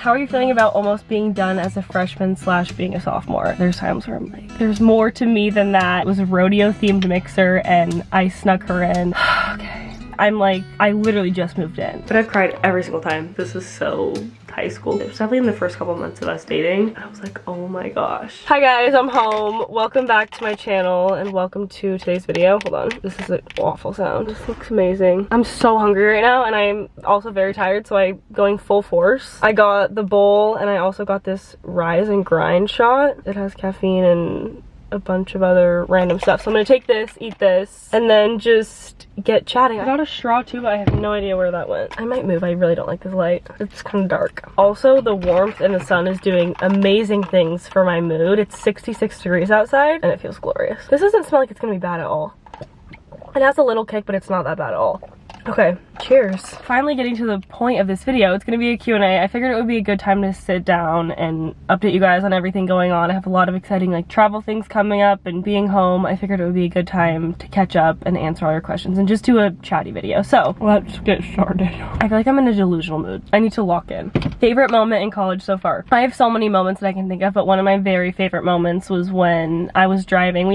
How are you feeling about almost being done as a freshman slash being a sophomore? There's times where I'm like, there's more to me than that. It was a rodeo themed mixer and I snuck her in. Okay. I'm like, I literally just moved in. But I've cried every single time. This is so high school. It was definitely in the first couple months of us dating. And I was like, oh my gosh. Hi guys, I'm home. Welcome back to my channel and welcome to today's video. Hold on, this is an awful sound. This looks amazing. I'm so hungry right now and I'm also very tired, so I'm going full force. I got the bowl and I also got this rise and grind shot. It has caffeine and a bunch of other random stuff. So I'm gonna take this, eat this, and then just get chatting. I got a straw too, but I have no idea where that went. I might move. I really don't like this light. It's kind of dark. Also, the warmth and the sun is doing amazing things for my mood. It's 66 degrees outside and it feels glorious. This doesn't smell like it's gonna be bad at all. It has a little kick, but it's not that bad at all. Okay, cheers. Finally getting to the point of this video. It's gonna be a Q&A. I figured it would be a good time to sit down and update you guys on everything going on. I have a lot of exciting like travel things coming up and being home. I figured it would be a good time to catch up and answer all your questions and just do a chatty video. So let's get started. I feel like I'm in a delusional mood. I need to lock in. Favorite moment in college so far? I have so many moments that I can think of, but one of my very favorite moments was when I was driving.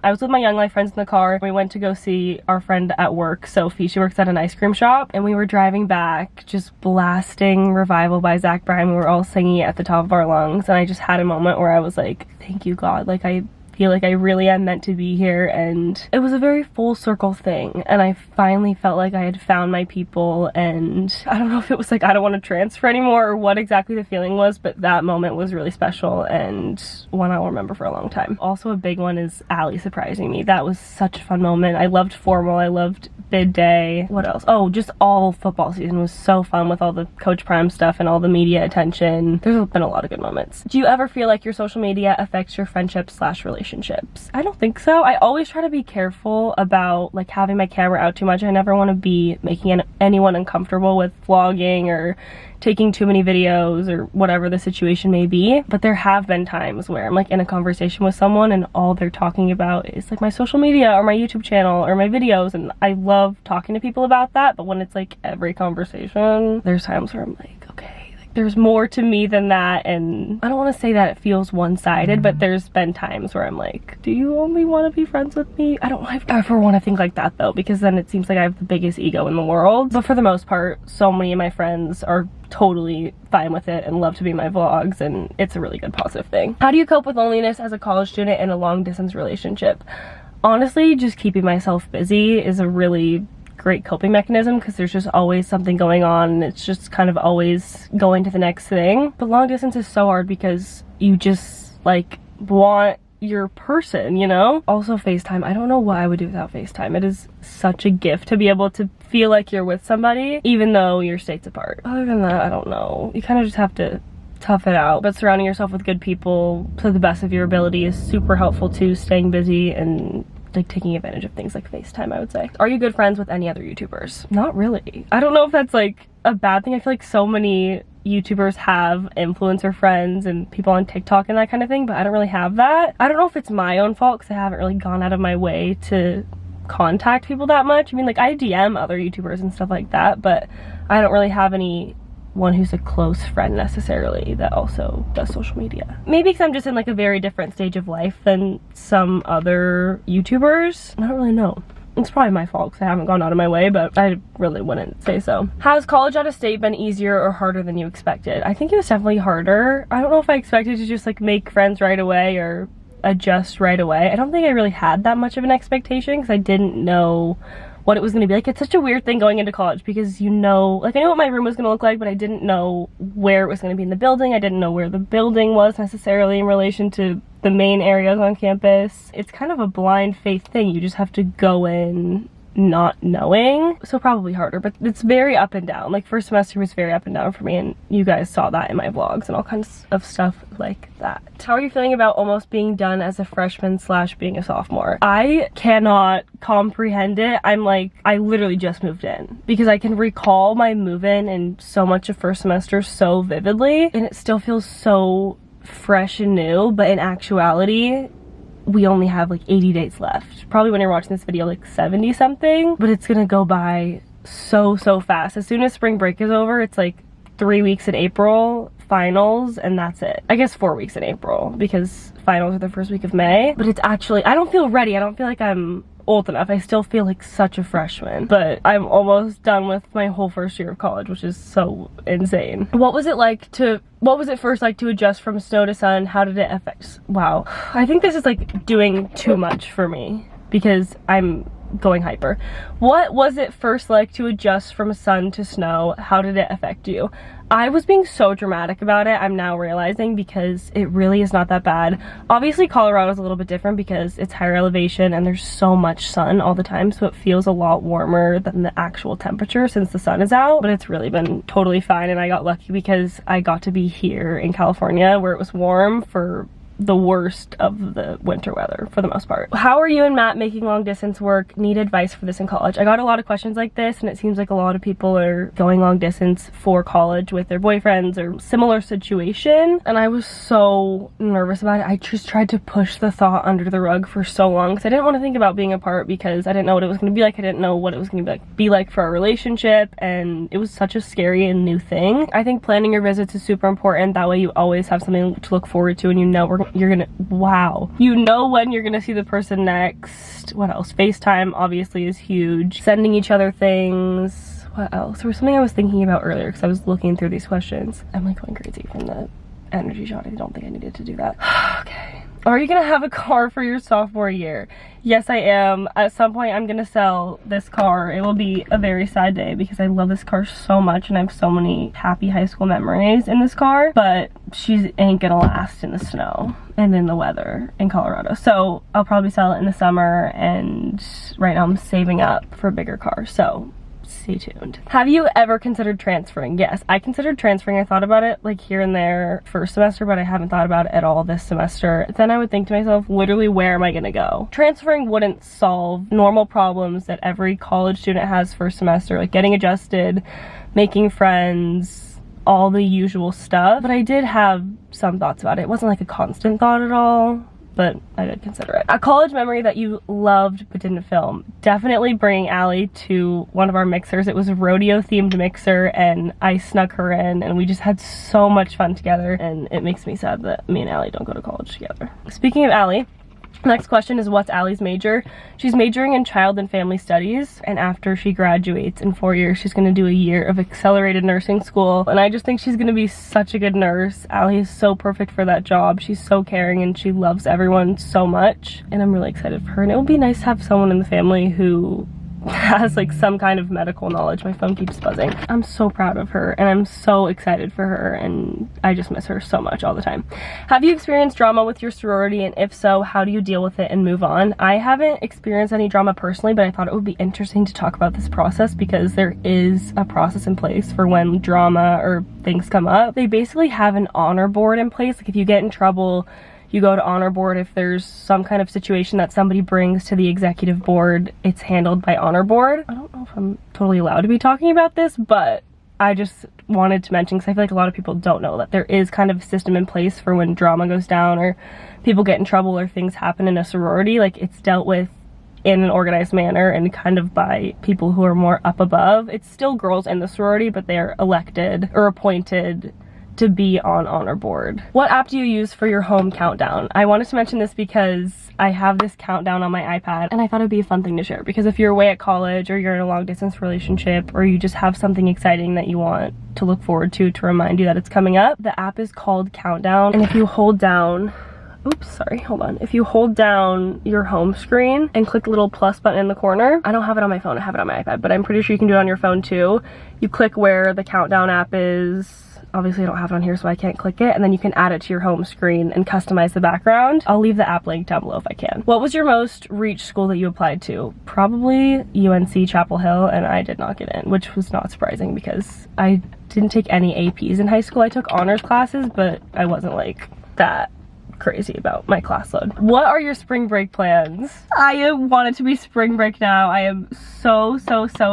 I was with my Young Life friends in the car. We went to go see our friend at work, Sophie. She works at an ice cream shop, and we were driving back just blasting Revival by Zach Bryan. We were all singing it at the top of our lungs, and I just had a moment where I was like, thank you God, like I feel like I really am meant to be here. And it was a very full circle thing, and I finally felt like I had found my people. And I don't know if it was like I don't want to transfer anymore or what exactly the feeling was, but that moment was really special and one I'll remember for a long time. Also a big one is Allie surprising me. That was such a fun moment. I loved formal, I loved bid day. What else? Oh, just all football season was so fun with all the Coach Prime stuff and all the media attention. There's been a lot of good moments. Do you ever feel like your social media affects your friendships slash relationships? I don't think so. I always try to be careful about like having my camera out too much. I never want to be making anyone uncomfortable with vlogging or taking too many videos or whatever the situation may be. But there have been times where I'm like in a conversation with someone and all they're talking about is like my social media or my YouTube channel or my videos, and I love talking to people about that. But when it's like every conversation, there's times where I'm like, okay, there's more to me than that. And I don't want to say that it feels one-sided, but there's been times where I'm like, do you only want to be friends with me? I don't ever want to think like that though, because then it seems like I have the biggest ego in the world. But for the most part, so many of my friends are totally fine with it and love to be in my vlogs, and it's a really good positive thing. How do you cope with loneliness as a college student in a long-distance relationship? Honestly, just keeping myself busy is a really great coping mechanism, because there's just always something going on and it's just kind of always going to the next thing. But long distance is so hard because you just like want your person, you know? Also FaceTime. I don't know what I would do without FaceTime. It is such a gift to be able to feel like you're with somebody even though you're states apart. Other than that, I don't know. You kind of just have to tough it out. But surrounding yourself with good people to the best of your ability is super helpful too. Staying busy and like taking advantage of things like FaceTime, I would say. Are you good friends with any other YouTubers? Not really. I don't know if that's like a bad thing. I feel like so many YouTubers have influencer friends and people on TikTok and that kind of thing, but I don't really have that. I don't know if it's my own fault because I haven't really gone out of my way to contact people that much. I mean, like I DM other YouTubers and stuff like that, but I don't really have anyone who's a close friend necessarily that also does social media. Maybe because I'm just in like a very different stage of life than some other YouTubers. I don't really know. It's probably my fault because I haven't gone out of my way, but I really wouldn't say so. Has college out of state been easier or harder than you expected? I think it was definitely harder. I don't know if I expected to just like make friends right away or adjust right away. I don't think I really had that much of an expectation because I didn't know what it was going to be like. It's such a weird thing going into college because you know, like I knew what my room was going to look like, but I didn't know where it was going to be in the building. I didn't know where the building was necessarily in relation to the main areas on campus. It's kind of a blind faith thing. You just have to go in not knowing. So probably harder, but it's very up and down. Like first semester was very up and down for me, and you guys saw that in my vlogs and all kinds of stuff like that. How are you feeling about almost being done as a freshman slash being a sophomore? I cannot comprehend it. I'm like, I literally just moved in because I can recall my move-in and so much of first semester so vividly, and it still feels so fresh and new, but in actuality we only have like 80 days left. Probably when you're watching this video like 70 something, but it's gonna go by so fast. As soon as spring break is over, it's like 3 weeks in April, finals and that's it. I guess 4 weeks in April because finals are the first week of May. But it's actually, I don't feel ready. I don't feel like I'm old enough. I still feel like such a freshman, but I'm almost done with my whole first year of college, which is so insane. What was it first like to adjust from snow to sun? How did it affect? Wow. I think this is like doing too much for me because I'm going hyper. What was it first like to adjust from sun to snow? How did it affect you? I was being so dramatic about it, I'm now realizing, because it really is not that bad. Obviously Colorado's a little bit different because it's higher elevation and there's so much sun all the time, so it feels a lot warmer than the actual temperature since the sun is out, but it's really been totally fine. And I got lucky because I got to be here in California where it was warm for the worst of the winter weather for the most part. How are you and Matt making long distance work? Need advice for this in college. I got a lot of questions like this, and it seems like a lot of people are going long distance for college with their boyfriends or similar situation, and I was so nervous about it. I just tried to push the thought under the rug for so long because I didn't want to think about being apart because I didn't know what it was going to be like. I didn't know what it was going to be like for our relationship, and it was such a scary and new thing. I think planning your visits is super important. That way you always have something to look forward to, and you know you know when you're gonna see the person next. What else? FaceTime obviously is huge. Sending each other things. What else? There was something I was thinking about earlier because I was looking through these questions. I'm like going crazy from the energy shot. I don't think I needed to do that. Okay. Are you gonna have a car for your sophomore year? Yes, I am. At some point, I'm gonna sell this car. It will be a very sad day because I love this car so much and I have so many happy high school memories in this car, but she ain't gonna last in the snow and in the weather in Colorado. So I'll probably sell it in the summer, and right now I'm saving up for a bigger car. So stay tuned. Have you ever considered transferring? Yes, I considered transferring. I thought about it like here and there first semester, but I haven't thought about it at all this semester. Then I would think to myself, literally, where am I gonna go? Transferring wouldn't solve normal problems that every college student has first semester, like getting adjusted, making friends, all the usual stuff. But I did have some thoughts about it. It wasn't like a constant thought at all, but I did consider it. A college memory that you loved but didn't film. Definitely bringing Allie to one of our mixers. It was a rodeo themed mixer and I snuck her in and we just had so much fun together, and it makes me sad that me and Allie don't go to college together. Speaking of Allie, next question is, what's Allie's major? She's majoring in child and family studies, and after she graduates in 4 years, she's going to do a year of accelerated nursing school, and I just think she's going to be such a good nurse. Allie is so perfect for that job. She's so caring and she loves everyone so much, and I'm really excited for her. And it would be nice to have someone in the family who has like some kind of medical knowledge. My phone keeps buzzing. I'm so proud of her and I'm so excited for her, and I just miss her so much all the time. Have you experienced drama with your sorority, and if so, how do you deal with it and move on? I haven't experienced any drama personally, but I thought it would be interesting to talk about this process because there is a process in place for when drama or things come up. They basically have an honor board in place. Like if you get in trouble, you go to honor board. If there's some kind of situation that somebody brings to the executive board, it's handled by honor board. I don't know if I'm totally allowed to be talking about this, but I just wanted to mention because I feel like a lot of people don't know that there is kind of a system in place for when drama goes down or people get in trouble or things happen in a sorority. Like it's dealt with in an organized manner and kind of by people who are more up above. It's still girls in the sorority, but they are elected or appointed to be on honor board. What app do you use for your home countdown? I wanted to mention this because I have this countdown on my iPad and I thought it'd be a fun thing to share, because if you're away at college or you're in a long distance relationship or you just have something exciting that you want to look forward to remind you that it's coming up, the app is called Countdown, and if you hold down, if you hold down your home screen and click the little plus button in the corner, I don't have it on my phone, I have it on my iPad, but I'm pretty sure you can do it on your phone too. You click where the countdown app is. Obviously I don't have it on here so I can't click it, and then you can add it to your home screen and customize the background. I'll leave the app link down below if I can. What was your most reach school that you applied to? Probably UNC Chapel Hill, and I did not get in, which was not surprising because I didn't take any APs in high school. I took honors classes, but I wasn't like that crazy about my class load. What are your spring break plans? I want it to be spring break now. I am so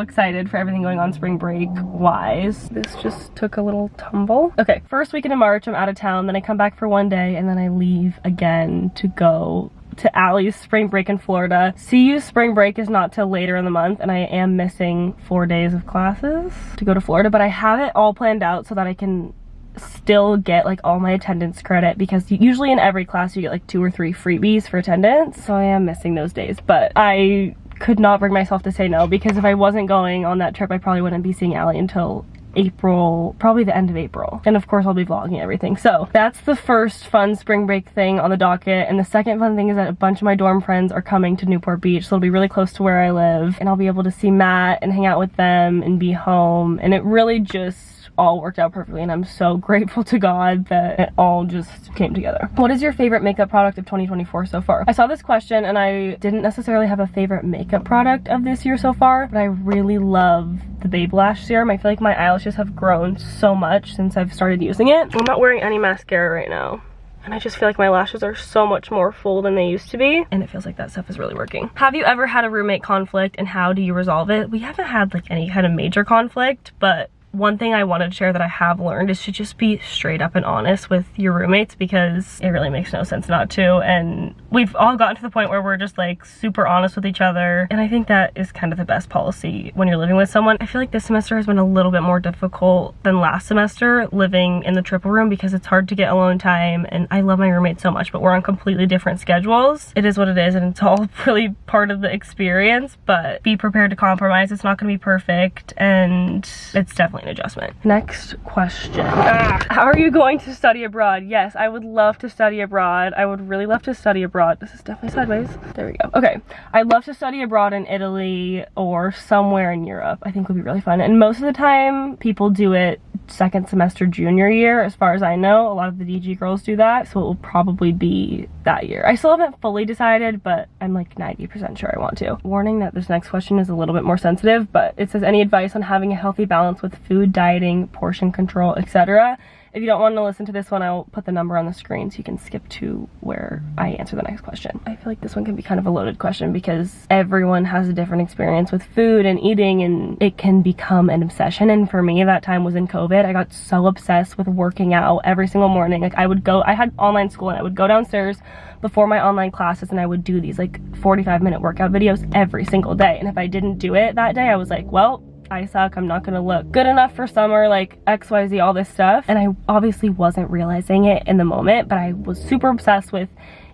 excited for everything going on spring break wise. This just took a little tumble. Okay, first weekend in March I'm out of town, then I come back for one day and then I leave again to go to Allie's spring break in Florida. CU's spring break is not till later in the month, and I am missing 4 days of classes to go to Florida, but I have it all planned out so that I can still get like all my attendance credit, because usually in every class you get like 2 or 3 freebies for attendance. So I am missing those days, but I could not bring myself to say no, because if I wasn't going on that trip, I probably wouldn't be seeing Allie until April, probably the end of April. And of course I'll be vlogging everything. So that's the first fun spring break thing on the docket. And the second fun thing is that a bunch of my dorm friends are coming to Newport Beach, so it'll be really close to where I live, and I'll be able to see Matt and hang out with them and be home. And it really just all worked out perfectly, and I'm so grateful to God that it all just came together. What is your favorite makeup product of 2024 so far? I saw this question and I didn't necessarily have a favorite makeup product of this year so far, but I really love the Babe Lash Serum. I feel like my eyelashes have grown so much since I've started using it. I'm not wearing any mascara right now, and I just feel like my lashes are so much more full than they used to be, and it feels like that stuff is really working. Have you ever had a roommate conflict, and how do you resolve it? We haven't had like any kind of major conflict, but one thing I wanted to share that I have learned is to just be straight up and honest with your roommates, because it really makes no sense not to. And we've all gotten to the point where we're just like super honest with each other, and I think that is kind of the best policy when you're living with someone. I feel like this semester has been a little bit more difficult than last semester living in the triple room, because it's hard to get alone time, and I love my roommate so much, but we're on completely different schedules. It is what it is, and it's all really part of the experience, but be prepared to compromise. It's not going to be perfect, and it's definitely an adjustment. Next question. How are you going to study abroad? Yes, I would love to study abroad. I would really love to study abroad. This is definitely sideways. There we go. Okay, I'd love to study abroad in Italy or somewhere in Europe. I think would be really fun. And most of the time people do it second semester junior year, as far as I know. A lot of the DG girls do that, so it will probably be that year. I still haven't fully decided, but I'm like 90% sure I want to. Warning that this next question is a little bit more sensitive, but it says, any advice on having a healthy balance with food, dieting, portion control, etc.? If you don't want to listen to this one, I'll put the number on the screen so you can skip to where I answer the next question. I feel like this one can be kind of a loaded question, because everyone has a different experience with food and eating, and it can become an obsession. And for me, that time was in COVID. I got so obsessed with working out every single morning. Like I had online school, and I would go downstairs before my online classes, and I would do these like 45-minute workout videos every single day. And if I didn't do it that day, I was like, well, I suck, I'm not gonna look good enough for summer, like XYZ, all this stuff. And I obviously wasn't realizing it in the moment, but I was super obsessed with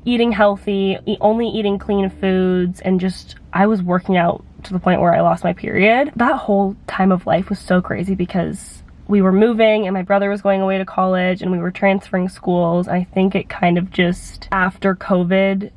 eating healthy, only eating clean foods, and just, I was working out to the point where I lost my period. That whole time of life was so crazy, because we were moving and my brother was going away to college and we were transferring schools. I think it kind of just, after COVID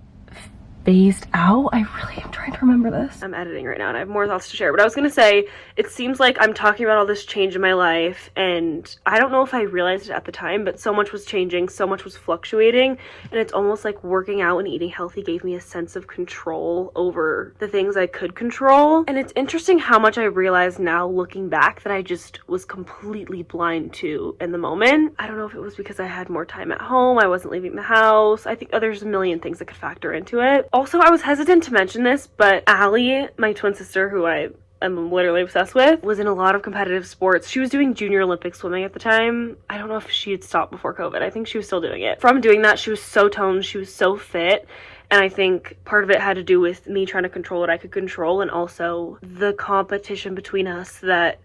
phased out. I really am trying to remember this. I'm editing right now and I have more thoughts to share, but I was gonna say, it seems like I'm talking about all this change in my life, and I don't know if I realized it at the time, but so much was changing, so much was fluctuating, and it's almost like working out and eating healthy gave me a sense of control over the things I could control. And it's interesting how much I realize now, looking back, that I just was completely blind to in the moment. I don't know if it was because I had more time at home, I wasn't leaving the house. I think there's a million things that could factor into it. Also, I was hesitant to mention this, but Allie, my twin sister, who I'm literally obsessed with, was in a lot of competitive sports. She was doing junior Olympic swimming at the time. I don't know if she had stopped before COVID. I think she was still doing it. From doing that, she was so toned, she was so fit. And I think part of it had to do with me trying to control what I could control, and also the competition between us, that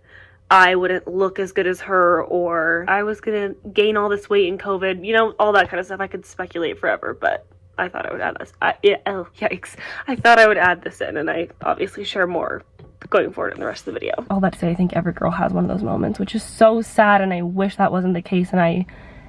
I wouldn't look as good as her, or I was gonna gain all this weight in COVID, you know, all that kind of stuff. I could speculate forever, but I thought I would add this. Yikes. I thought I would add this in, and I obviously share more going forward in the rest of the video. All that to say, I think every girl has one of those moments, which is so sad, and I wish that wasn't the case, and I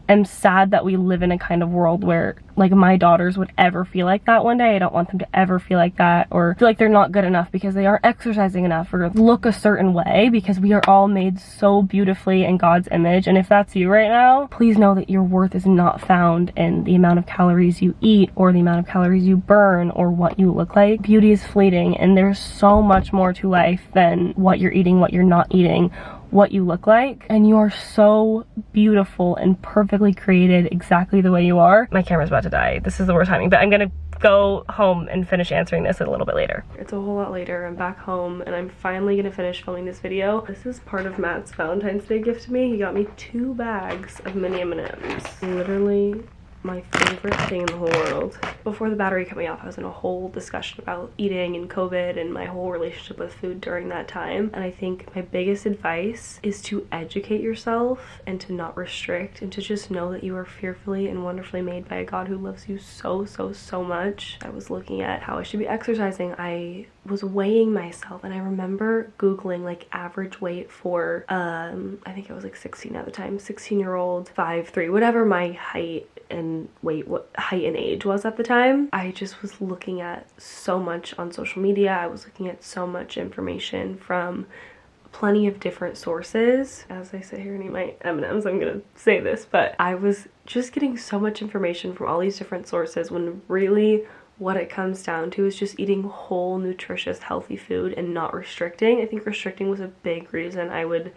am sad that we live in a kind of world where, like, my daughters would ever feel like that one day. I don't want them to ever feel like that, or feel like they're not good enough because they aren't exercising enough, or look a certain way, because we are all made so beautifully in God's image. And if that's you right now, please know that your worth is not found in the amount of calories you eat, or the amount of calories you burn, or what you look like. Beauty is fleeting, and there's so much more to life than what you're eating, what you're not eating, what you look like. And you are so beautiful and perfectly created exactly the way you are. My camera's about to die. This is the worst timing, but I'm gonna go home and finish answering this a little bit later. It's a whole lot later. I'm back home and I'm finally gonna finish filming this video. This is part of Matt's Valentine's Day gift to me. He got me 2 bags of mini M&Ms. Literally my favorite thing in the whole world. Before the battery cut me off, I was in a whole discussion about eating and COVID and my whole relationship with food during that time. And I think my biggest advice is to educate yourself and to not restrict and to just know that you are fearfully and wonderfully made by a God who loves you so, so, so much. I was looking at how I should be exercising. I was weighing myself and I remember Googling like average weight for, I think I was like 16 at the time, 16-year-old, 5'3", whatever my height and weight, what height and age was at the time. I just was looking at so much on social media. I was looking at so much information from plenty of different sources. As I sit here and eat my M&Ms, I'm gonna say this, but I was just getting so much information from all these different sources when really what it comes down to is just eating whole, nutritious, healthy food and not restricting. I think restricting was a big reason I would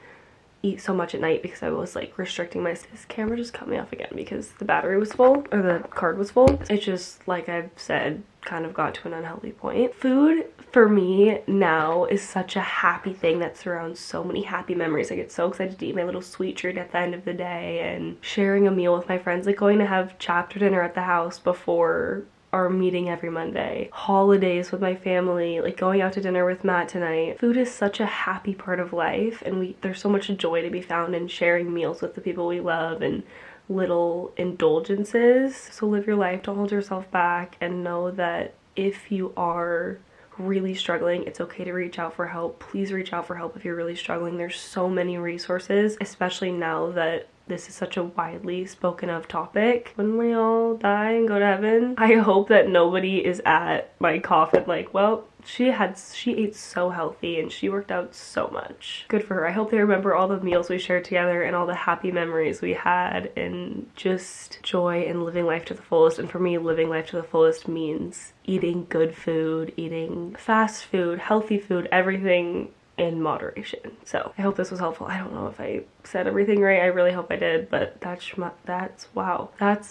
eat so much at night, because I was like restricting myself. This camera just cut me off again because the battery was full, or the card was full. It just, like I've said, kind of got to an unhealthy point. Food for me now is such a happy thing that surrounds so many happy memories. I get so excited to eat my little sweet treat at the end of the day and sharing a meal with my friends, like going to have chapter dinner at the house before our meeting every Monday, holidays with my family, like going out to dinner with Matt tonight. Food is such a happy part of life, and there's so much joy to be found in sharing meals with the people we love and little indulgences. So live your life, don't hold yourself back, and know that if you are really struggling, it's okay to reach out for help. Please reach out for help if you're really struggling. There's so many resources, especially now that this is such a widely spoken of topic. When we all die and go to heaven, I hope that nobody is at my coffin like, well, she ate so healthy and she worked out so much. Good for her. I hope they remember all the meals we shared together and all the happy memories we had and just joy and living life to the fullest. And for me, living life to the fullest means eating good food, eating fast food, healthy food, everything in moderation. So I hope this was helpful. I don't know if I said everything right. I really hope I did, but that's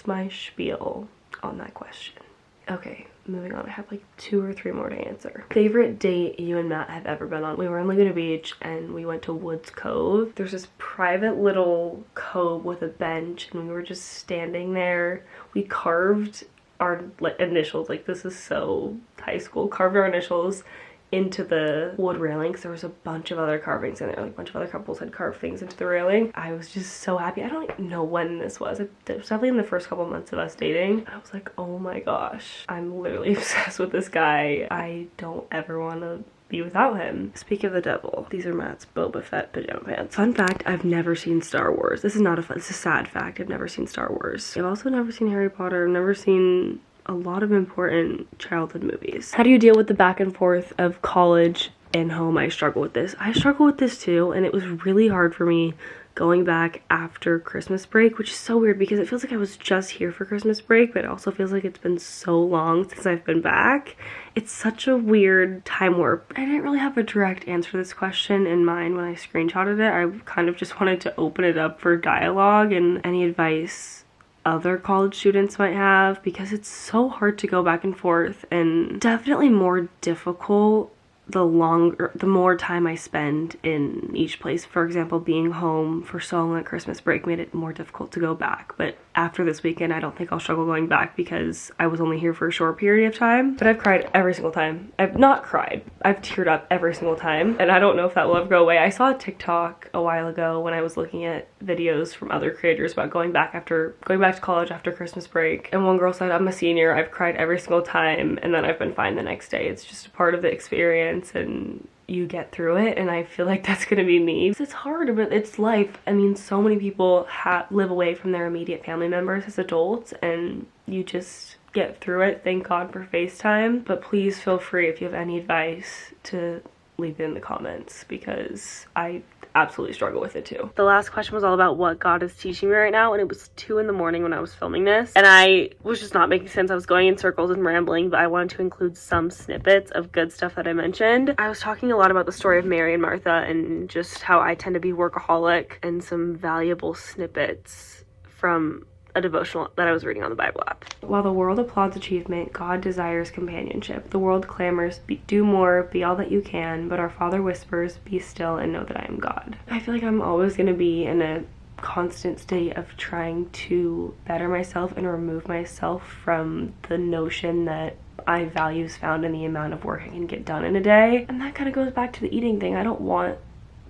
my spiel on that question. Okay, moving on. I have like 2 or 3 more to answer. Favorite date you and Matt have ever been on? We were in Laguna Beach and we went to Woods Cove. There's this private little cove with a bench and we were just standing there. We carved our initials, like this is so high school, carved our initials into the wood railing because there was a bunch of other carvings in there. Like a bunch of other couples had carved things into the railing. I was just so happy. I don't even know when this was. It was definitely in the first couple months of us dating. I was like, oh my gosh, I'm literally obsessed with this guy. I don't ever want to be without him. Speak of the devil, these are Matt's Boba Fett pajama pants. Fun fact, I've never seen Star Wars. This is not a fun, it's a sad fact. I've never seen Star Wars. I've also never seen Harry Potter. I've never seen a lot of important childhood movies. How do you deal with the back and forth of college and home? I struggle with this. I struggle with this too, and it was really hard for me going back after Christmas break, which is so weird because it feels like I was just here for Christmas break, but it also feels like it's been so long since I've been back. It's such a weird time warp. I didn't really have a direct answer to this question in mind when I screenshotted it. I kind of just wanted to open it up for dialogue and any advice other college students might have, because it's so hard to go back and forth, and definitely more difficult the more time I spend in each place. For example, being home for so long at Christmas break made it more difficult to go back, but after this weekend I don't think I'll struggle going back because I was only here for a short period of time. But I've cried every single time. I've not cried, I've teared up every single time, and I don't know if that will ever go away. I saw a TikTok a while ago when I was looking at videos from other creators about going back to college after Christmas break, and one girl said, I'm a senior, I've cried every single time and then I've been fine the next day. It's just a part of the experience and you get through it, and I feel like that's gonna be me. It's hard, but it's life. I mean, so many people live away from their immediate family members as adults, and you just get through it. Thank God for FaceTime. But please feel free, if you have any advice, to leave it in the comments, because I absolutely struggle with it too. The last question was all about what God is teaching me right now, and it was 2 in the morning when I was filming this, and I was just not making sense. I was going in circles and rambling, but I wanted to include some snippets of good stuff that I mentioned. I was talking a lot about the story of Mary and Martha and just how I tend to be workaholic, and some valuable snippets from a devotional that I was reading on the Bible app. While the world applauds achievement, God desires companionship. The world clamors, do more, be all that you can, but our Father whispers, be still and know that I am God. I feel like I'm always going to be in a constant state of trying to better myself and remove myself from the notion that I value is found in the amount of work I can get done in a day. And that kind of goes back to the eating thing. I don't want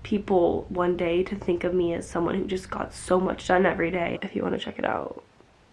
people one day to think of me as someone who just got so much done every day. If you want to check it out,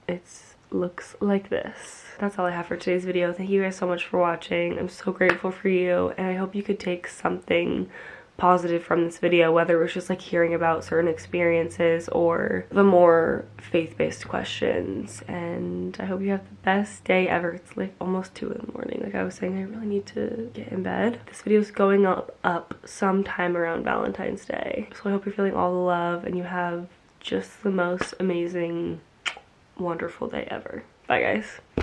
it looks like this. That's all I have for today's video. Thank you guys so much for watching. I'm so grateful for you, and I hope you could take something positive from this video, whether it was just like hearing about certain experiences or the more faith-based questions. And I hope you have the best day ever. It's like almost 2 in the morning. Like I was saying, I really need to get in bed. This video is going up sometime around Valentine's Day, so I hope you're feeling all the love and you have just the most amazing, wonderful day ever. Bye guys.